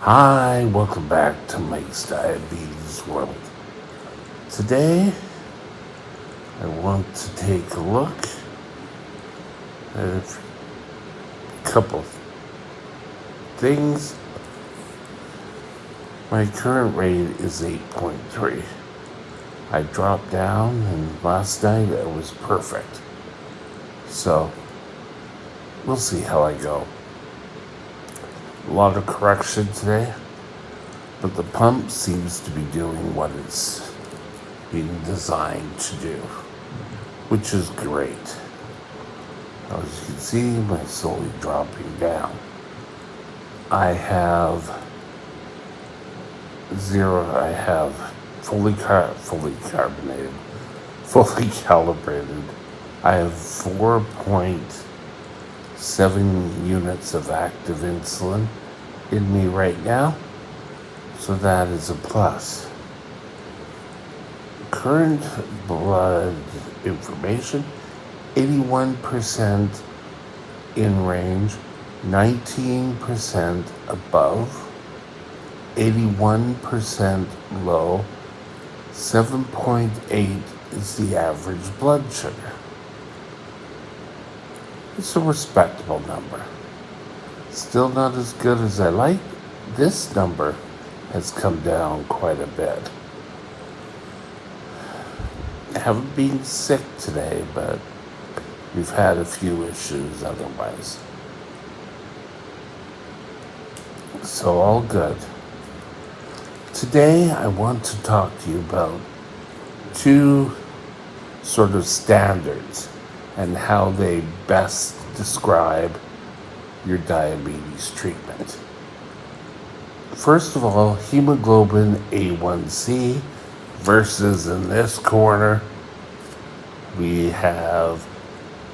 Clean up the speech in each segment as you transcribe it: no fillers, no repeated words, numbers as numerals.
Hi, welcome back to Mike's Diabetes World. Today, I want to take a look at a couple of things. My current rate is 8.3. I dropped down, and last night it was perfect. So, we'll see how I go. A lot of correction today, but the pump seems to be doing what it's being designed to do, which is great. As you can see, my slowly dropping down. I have fully carbonated, fully calibrated. I have 4.7 units of active insulin in me right now, so that is a plus. Current blood information, 81% in range, 19% above, 81% low, 7.8 is the average blood sugar. It's a respectable number. Still not as good as I like. This number has come down quite a bit. I haven't been sick today, but we've had a few issues otherwise. So all good. Today I want to talk to you about two sort of standards and how they best describe your diabetes treatment. First of all, hemoglobin A1c versus, in this corner, we have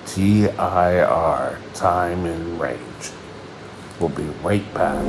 TIR, time in range. We'll be right back.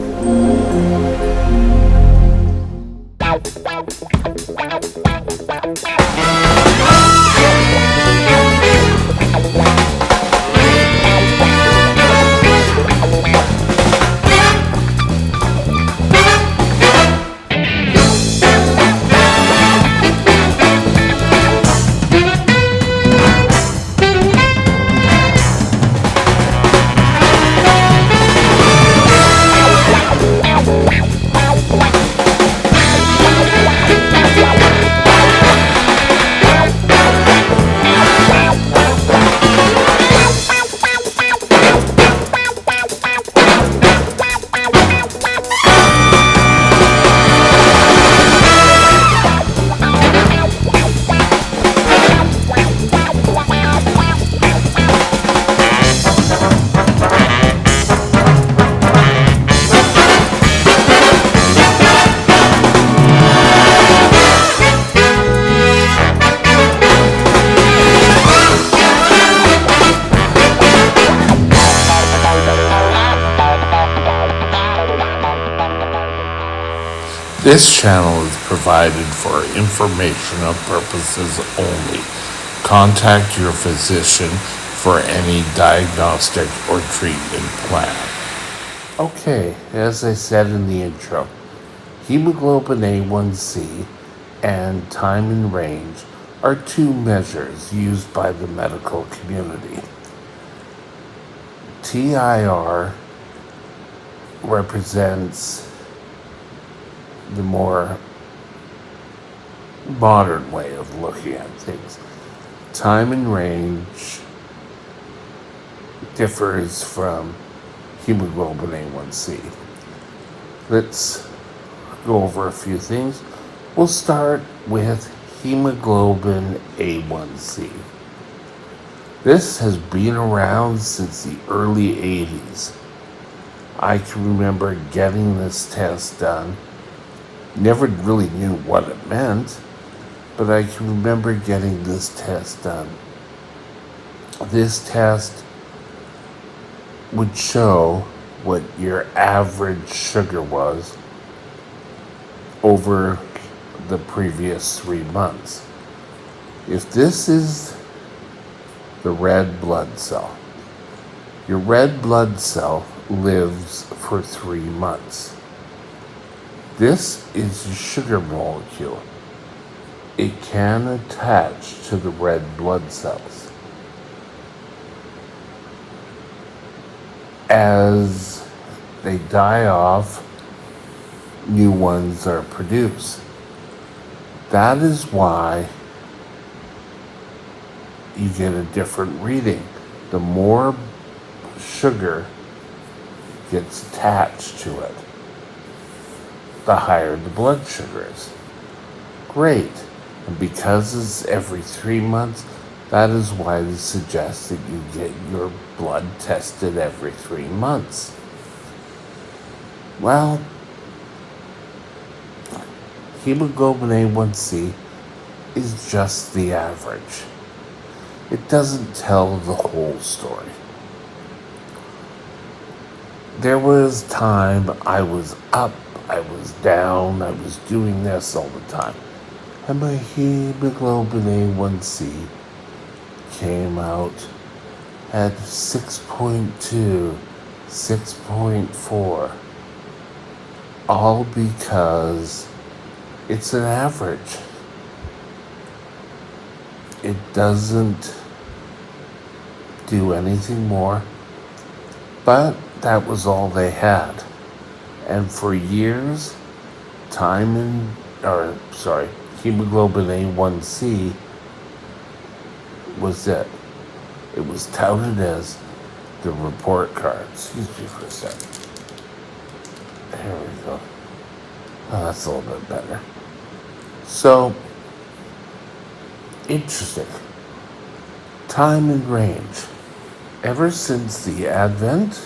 This channel is provided for informational purposes only. Contact your physician for any diagnostic or treatment plan. Okay, as I said in the intro, hemoglobin A1c and time in range are two measures used by the medical community. TIR represents the more modern way of looking at things. Time in range differs from hemoglobin A1c. Let's go over a few things. We'll start with hemoglobin A1c. This has been around since the early 80s. I can remember getting this test done. Never really knew what it meant, but I can remember getting this test done. This test would show what your average sugar was over the previous 3 months. If this is the red blood cell, your red blood cell lives for 3 months. This is a sugar molecule. It can attach to the red blood cells. As they die off, new ones are produced. That is why you get a different reading. The more sugar gets attached to it, the higher the blood sugar is. Great. And because it's every 3 months, that is why they suggest that you get your blood tested every 3 months. Well, hemoglobin A1c is just the average. It doesn't tell the whole story. There was time I was up, I was down, I was doing this all the time. And my hemoglobin A1c came out at 6.2, 6.4. All because it's an average. It doesn't do anything more, but that was all they had. And for years, hemoglobin A1c was it. It was touted as the report card. Excuse me for a second. There we go. Oh, that's a little bit better. So, interesting. Time and range. Ever since the advent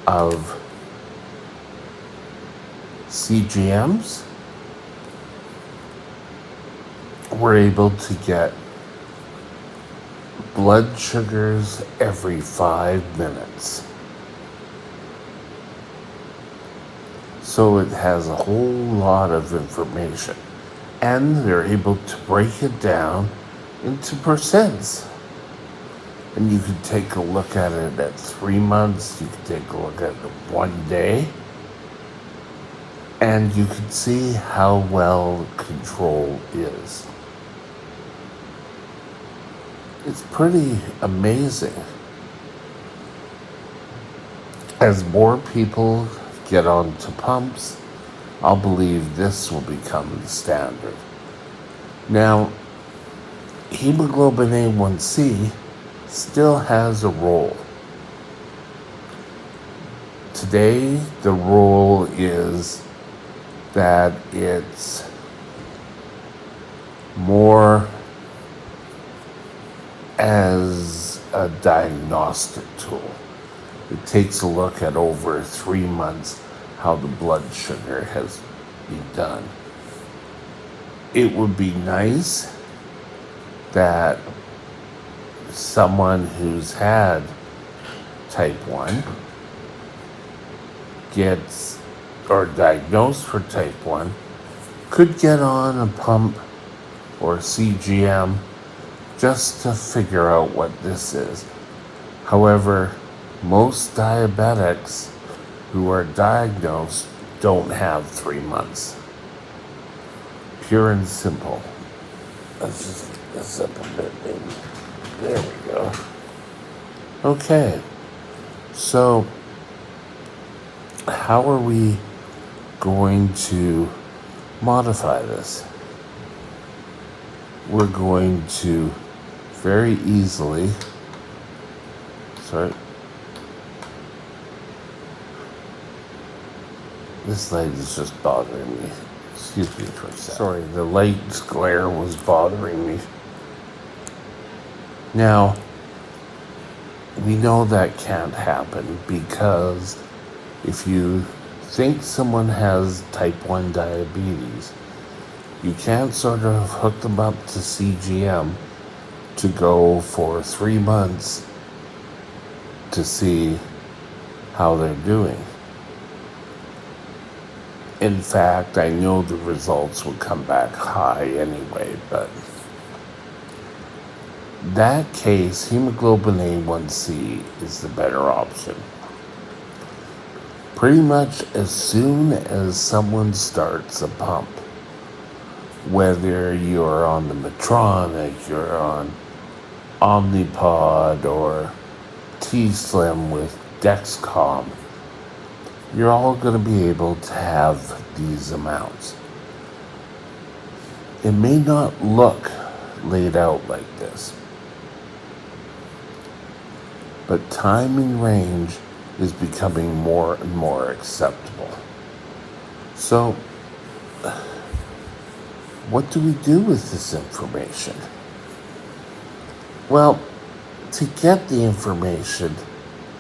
of CGMs, we're able to get blood sugars every 5 minutes. So it has a whole lot of information. And they're able to break it down into percents. And you can take a look at it at 3 months, you can take a look at it 1 day, and you can see how well control is. It's pretty amazing. As more people get onto pumps, I'll believe this will become the standard. Now, hemoglobin A1c still has a role. Today, the role is that it's more as a diagnostic tool. It takes a look at over 3 months how the blood sugar has been done. It would be nice that someone who's had type 1 gets or diagnosed for type 1 could get on a pump or CGM just to figure out what this is. However, most diabetics who are diagnosed don't have 3 months. Pure and simple. Let's just get this up a bit, maybe. There we go. Okay, so how are we going to modify this? We're going to very easily, this light is just bothering me. Excuse me for a second. Sorry, the light's glare was bothering me. Now, we know that can't happen because if you think someone has type 1 diabetes, you can't sort of hook them up to CGM to go for 3 months to see how they're doing. In fact, I know the results would come back high anyway, but that case, hemoglobin A1c is the better option. Pretty much as soon as someone starts a pump, whether you're on the Medtronic, you're on Omnipod, or T-Slim with Dexcom, you're all going to be able to have these amounts. It may not look laid out like this, but time in range is becoming more and more acceptable. So, what do we do with this information? Well, to get the information,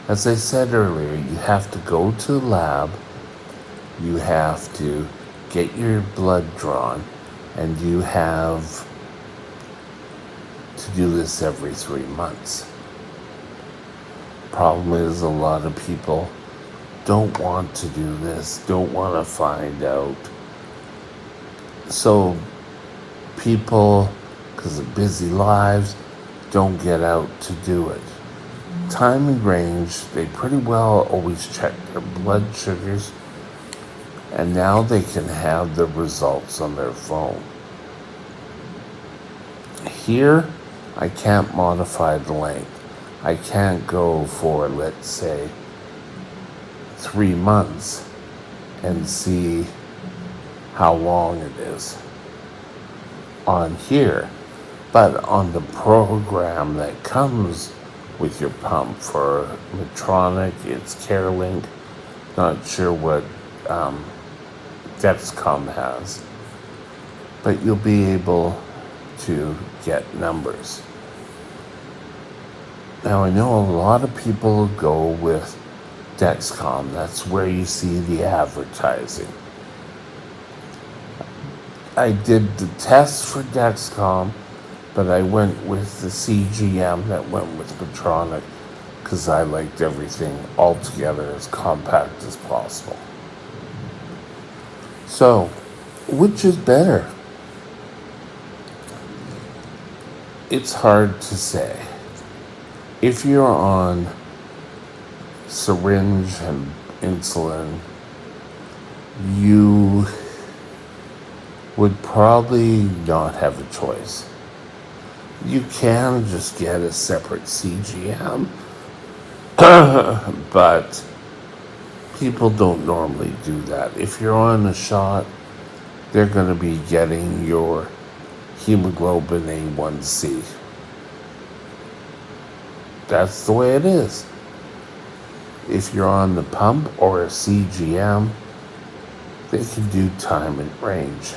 as I said earlier, you have to go to the lab, you have to get your blood drawn, and you have to do this every 3 months. Problem is, a lot of people don't want to do this, don't want to find out. So people, because of busy lives, don't get out to do it. Time and range, they pretty well always check their blood sugars, and now they can have the results on their phone. Here, I can't modify the length. I can't go for, let's say, 3 months and see how long it is on here. But on the program that comes with your pump for Medtronic, it's CareLink. Not sure what Dexcom has. But you'll be able to get numbers. Now, I know a lot of people go with Dexcom. That's where you see the advertising. I did the test for Dexcom, but I went with the CGM that went with Medtronic because I liked everything all together as compact as possible. So, which is better? It's hard to say. If you're on syringe and insulin, you would probably not have a choice. You can just get a separate CGM, but people don't normally do that. If you're on a shot, they're going to be getting your hemoglobin A1c. That's the way it is. If you're on the pump or a CGM, they can do time and range.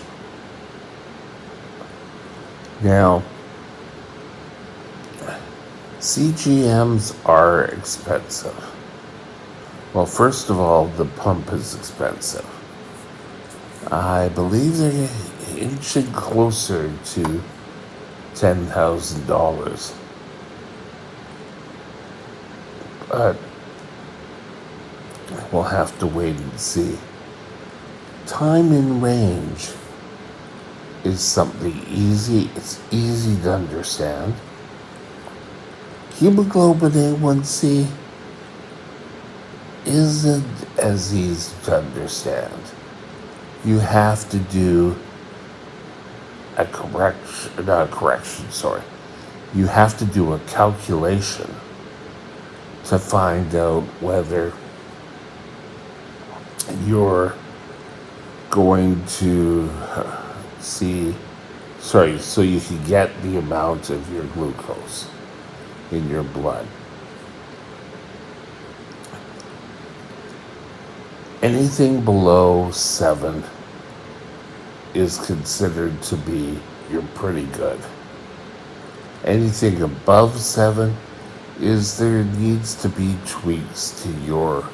Now, CGMs are expensive. Well, first of all, the pump is expensive. I believe they're inching closer to $10,000. But we'll have to wait and see. Time in range is something easy. It's easy to understand. Hemoglobin A1c isn't as easy to understand. You have to do You have to do a calculation to find out whether you're going to so you can get the amount of your glucose in your blood. Anything below 7 is considered to be you're pretty good. Anything above 7 is there needs to be tweaks to your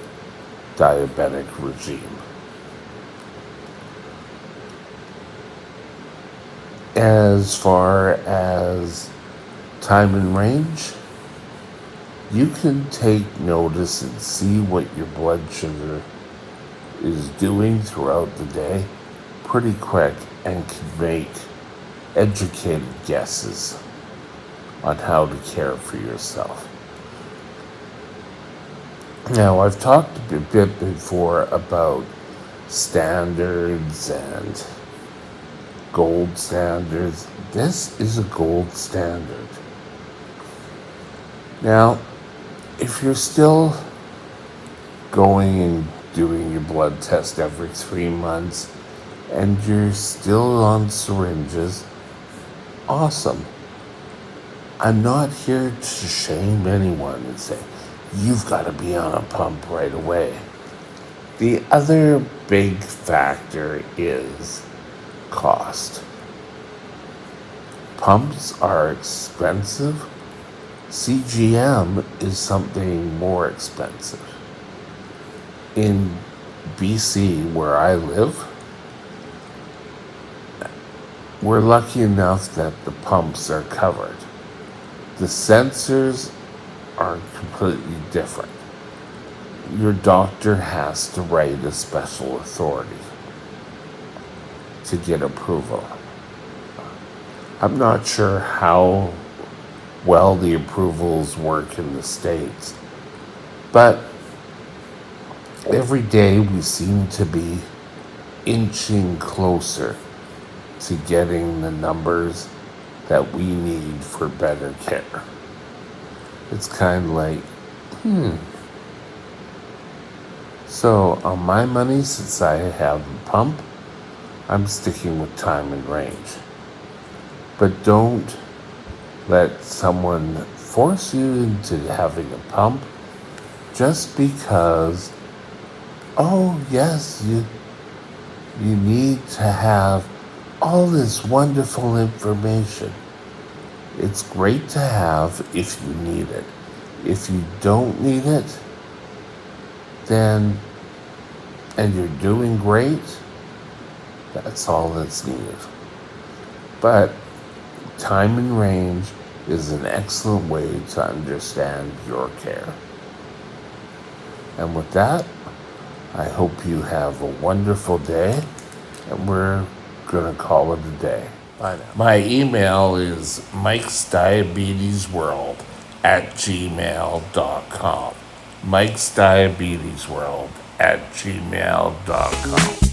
diabetic regime. As far as time and range, you can take notice and see what your blood sugar is doing throughout the day pretty quick and can make educated guesses on how to care for yourself. Now, I've talked a bit before about standards and gold standards. This is a gold standard. Now, if you're still going and doing your blood test every 3 months and you're still on syringes, awesome. I'm not here to shame anyone and say, you've got to be on a pump right away. The other big factor is cost. Pumps are expensive. CGM is something more expensive. In BC, where I live, we're lucky enough that the pumps are covered. The sensors are completely different. Your doctor has to write a special authority to get approval. I'm not sure how well the approvals work in the States, but every day we seem to be inching closer to getting the numbers that we need for better care. It's kind of like, So on my money, since I have a pump, I'm sticking with time and range. But don't let someone force you into having a pump just because, oh yes, you need to have all this wonderful information. It's great to have if you need it. If you don't need it, then, and you're doing great, that's all that's needed. But time and range is an excellent way to understand your care. And with that, I hope you have a wonderful day, and we're going to call it a day. Bye now. My email is mikesdiabetesworld@gmail.com. mikesdiabetesworld@gmail.com.